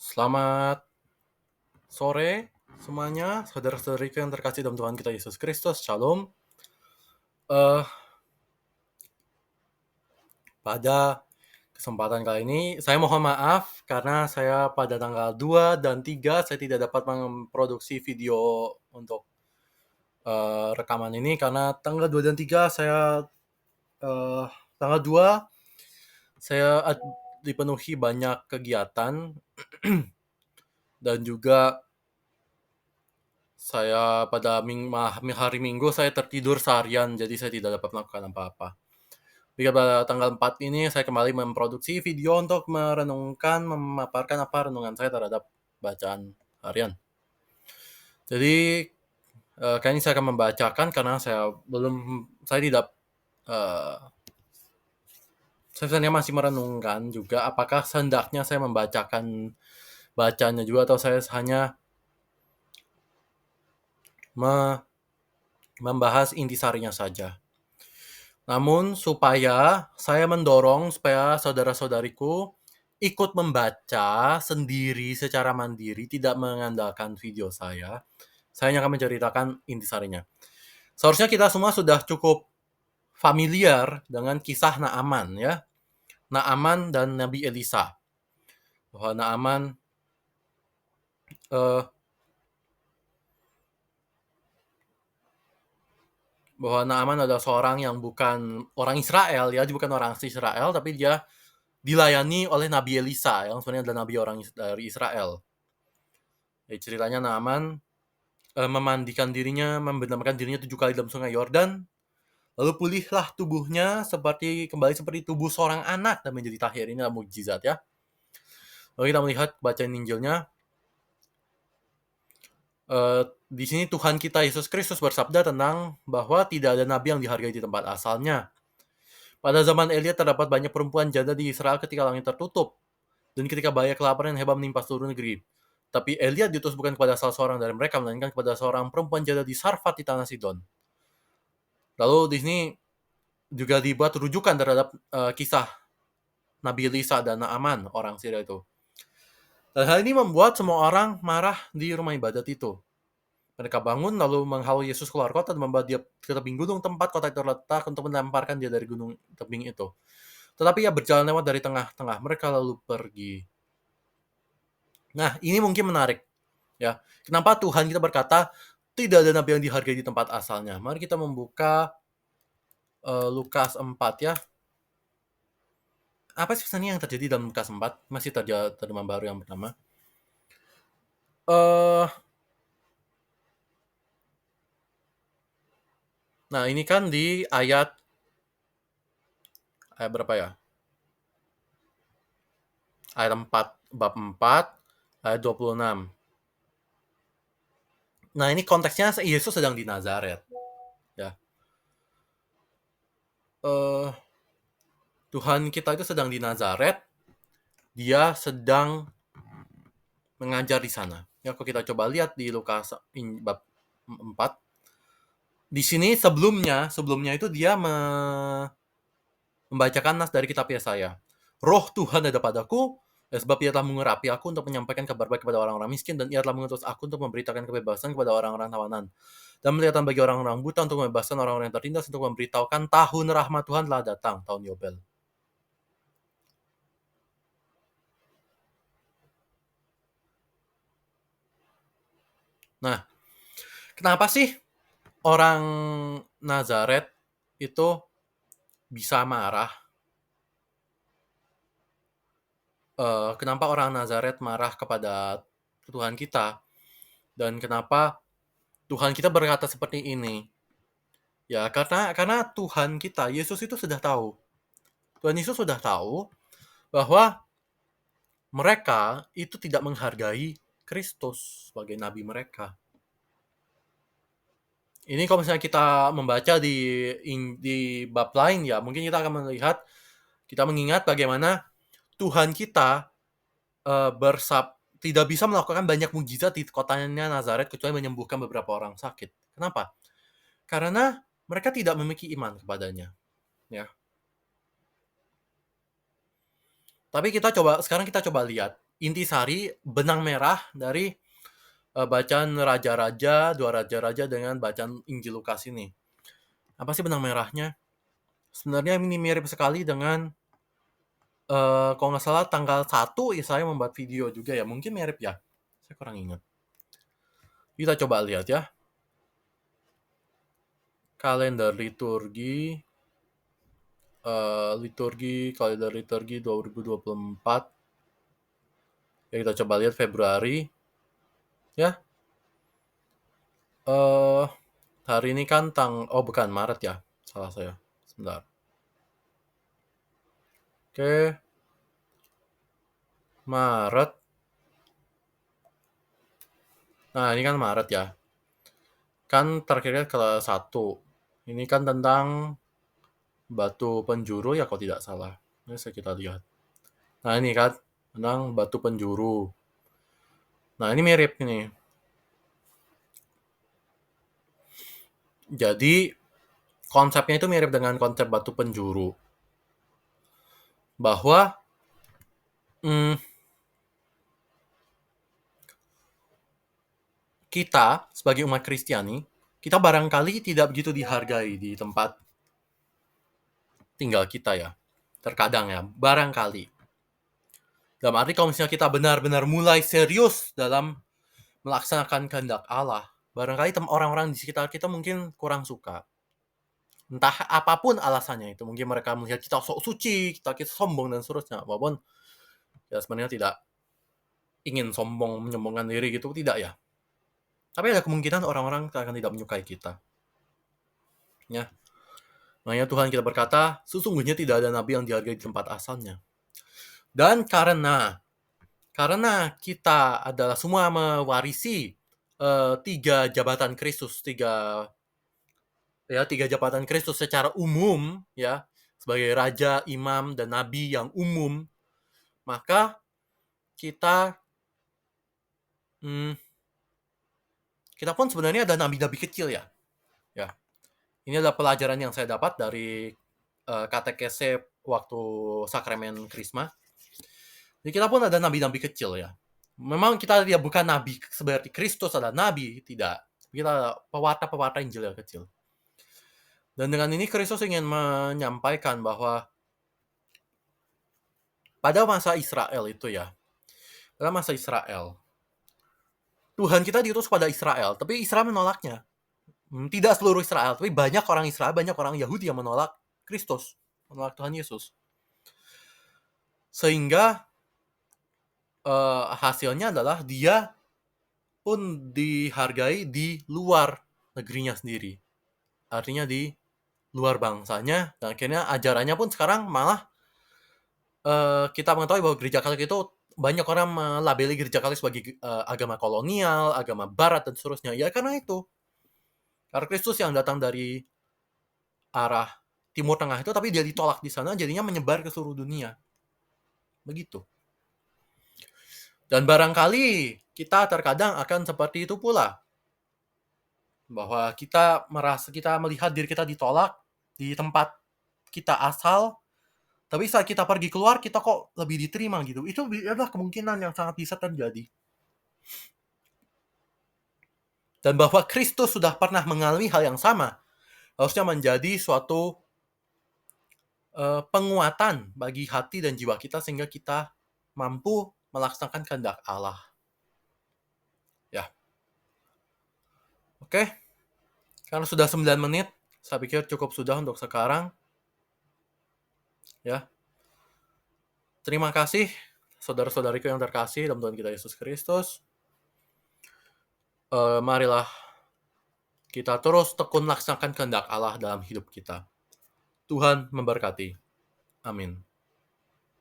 Selamat sore semuanya, saudara-saudariku yang terkasih dalam Tuhan kita Yesus Kristus. Shalom. Eh, Pada kesempatan kali ini, saya mohon maaf karena saya pada tanggal 2 dan 3 saya tidak dapat memproduksi video untuk rekaman ini karena tanggal 2 dan 3 eh, tanggal 2 saya dipenuhi banyak kegiatan dan juga saya pada hari Minggu saya tertidur seharian, jadi saya tidak dapat melakukan apa-apa. Jadi pada tanggal 4 ini saya kembali memproduksi video untuk memaparkan apa renungan saya terhadap bacaan harian. Jadi kali ini saya akan membacakan karena saya sebenarnya masih merenungkan juga apakah sehendaknya saya membacakan bacanya juga atau saya hanya membahas intisarinya saja. Namun supaya saya mendorong supaya saudara-saudariku ikut membaca sendiri secara mandiri, tidak mengandalkan video saya hanya akan menceritakan intisarinya. Seharusnya kita semua sudah cukup familiar dengan kisah Naaman ya. Naaman dan Nabi Elisa. Bahwa Naaman adalah seorang yang bukan orang Israel ya, dia bukan orang asli Israel, tapi dia dilayani oleh Nabi Elisa yang sebenarnya adalah nabi orang dari Israel. Jadi ceritanya Naaman memandikan dirinya, membenamkan dirinya 7 kali dalam sungai Yordan, lalu pulihlah tubuhnya kembali seperti tubuh seorang anak dan menjadi tahir. Ini adalah mukjizat ya. Lalu kita melihat bacaan Injilnya. Di sini Tuhan kita Yesus Kristus bersabda tentang bahwa tidak ada nabi yang dihargai di tempat asalnya. Pada zaman Elia terdapat banyak perempuan janda di Israel ketika langit tertutup, dan ketika bahaya kelaparan yang hebat menimpa seluruh negeri. Tapi Elia diutus bukan kepada salah seorang dari mereka, melainkan kepada seorang perempuan janda di Sarfat di tanah Sidon. Lalu di sini juga dibuat rujukan terhadap kisah Nabi Elisa dan Naaman, orang Syria itu. Dan hal ini membuat semua orang marah di rumah ibadat itu. Mereka bangun lalu menghalau Yesus keluar kota dan membawa dia ke tebing gunung tempat kota itu terletak untuk melemparkan dia dari gunung tebing itu. Tetapi ia berjalan lewat dari tengah-tengah mereka lalu pergi. Nah, ini mungkin menarik. Ya, kenapa Tuhan kita berkata tidak ada nabi yang dihargai di tempat asalnya? Mari kita membuka Lukas 4 ya. Apa sih sebenarnya yang terjadi dalam Lukas 4? Masih terjemahan baru yang pertama. Nah, ini kan di ayat berapa ya? Ayat 4, bab 4, ayat 26. Nah, ini konteksnya Yesus sedang di Nazaret. Ya. Tuhan kita itu sedang di Nazaret. Dia sedang mengajar di sana. Ya, kalau kita coba lihat di Lukas bab 4, di sini sebelumnya itu dia membacakan nas dari kitab Yesaya. Roh Tuhan ada padaku, sebab ia telah mengurapi aku untuk menyampaikan kabar baik kepada orang-orang miskin, dan ia telah mengutus aku untuk memberitakan kebebasan kepada orang-orang tawanan, dan melihatan bagi orang-orang buta, untuk membebaskan orang-orang yang tertindas, untuk memberitahukan tahun rahmat Tuhan telah datang, tahun Yobel. Nah, kenapa sih orang Nazaret itu bisa marah? Kenapa orang Nazaret marah kepada Tuhan kita? Dan kenapa Tuhan kita berkata seperti ini? Ya, karena Tuhan kita, Yesus itu sudah tahu. Tuhan Yesus sudah tahu bahwa mereka itu tidak menghargai Kristus sebagai nabi mereka. Ini kalau misalnya kita membaca di bab lain ya, mungkin kita akan melihat, kita mengingat bagaimana Tuhan kita tidak bisa melakukan banyak mukjizat di kotanya Nazaret kecuali menyembuhkan beberapa orang sakit. Kenapa? Karena mereka tidak memiliki iman kepadanya. Ya. Tapi sekarang kita coba lihat intisari benang merah dari bacaan raja-raja, dua raja-raja dengan bacaan Injil Lukas ini. Apa sih benang merahnya? Sebenarnya ini mirip sekali dengan kalau nggak salah tanggal 1 saya membuat video juga ya. Mungkin mirip ya. Saya kurang ingat. Kita coba lihat ya. Kalender liturgi kalender liturgi 2024. Ya, kita coba lihat Februari. Ya. Hari ini kan bukan Maret ya. Salah saya. Sebentar. Oke. Maret. Nah, ini kan Maret ya. Kan terakhirnya ke 1. Ini kan tentang batu penjuru ya kalau tidak salah. Ini kita lihat. Nah, ini kan tentang batu penjuru. Nah, ini mirip ini. Jadi konsepnya itu mirip dengan konsep batu penjuru. Bahwa kita sebagai umat Kristiani, kita barangkali tidak begitu dihargai di tempat tinggal kita ya. Terkadang ya, barangkali. Dalam arti kalau misalnya kita benar-benar mulai serius dalam melaksanakan kehendak Allah, barangkali orang-orang di sekitar kita mungkin kurang suka. Entah apapun alasannya itu. Mungkin mereka melihat kita sok suci, kita sombong dan seterusnya. Walaupun ya sebenarnya tidak ingin sombong, menyombongkan diri gitu, tidak ya. Tapi ada kemungkinan orang-orang akan tidak menyukai kita. Ya. Makanya Tuhan kita berkata, sesungguhnya tidak ada nabi yang dihargai di tempat asalnya. Dan karena kita adalah semua mewarisi 3 jabatan Kristus, 3 jabatan Kristus secara umum ya, sebagai raja, imam, dan nabi yang umum, maka kita pun sebenarnya ada nabi-nabi kecil ya. Ya. Ini adalah pelajaran yang saya dapat dari katekese waktu sakramen Krisma. Jadi kita pun ada nabi-nabi kecil ya. Memang kita ya bukan nabi seperti Kristus adalah nabi, tidak. Kita pewarta-pewarta Injil yang kecil. Dan dengan ini Kristus ingin menyampaikan bahwa pada masa Israel itu ya, pada masa Israel, Tuhan kita diutus pada Israel, tapi Israel menolaknya. Tidak seluruh Israel, tapi banyak orang Israel, banyak orang Yahudi yang menolak Kristus, menolak Tuhan Yesus. Sehingga hasilnya adalah dia pun dihargai di luar negerinya sendiri. Artinya di luar bangsanya, dan akhirnya ajarannya pun sekarang malah kita mengetahui bahwa gereja Katolik itu banyak orang melabeli gereja Katolik sebagai agama kolonial, agama barat, dan seterusnya. Ya karena itu. Karena Kristus yang datang dari arah Timur Tengah itu, tapi dia ditolak di sana, jadinya menyebar ke seluruh dunia. Begitu. Dan barangkali kita terkadang akan seperti itu pula. Bahwa kita melihat diri kita ditolak di tempat kita asal, tapi saat kita pergi keluar, kita kok lebih diterima gitu. Itu adalah kemungkinan yang sangat bisa terjadi. Dan bahwa Kristus sudah pernah mengalami hal yang sama, harusnya menjadi suatu penguatan bagi hati dan jiwa kita, sehingga kita mampu melaksanakan kehendak Allah. Ya. Oke. Karena sudah 9 menit, saya pikir cukup sudah untuk sekarang. Ya. Terima kasih saudara-saudariku yang terkasih dalam Tuhan kita Yesus Kristus. Marilah kita terus tekun laksanakan kehendak Allah dalam hidup kita. Tuhan memberkati. Amin.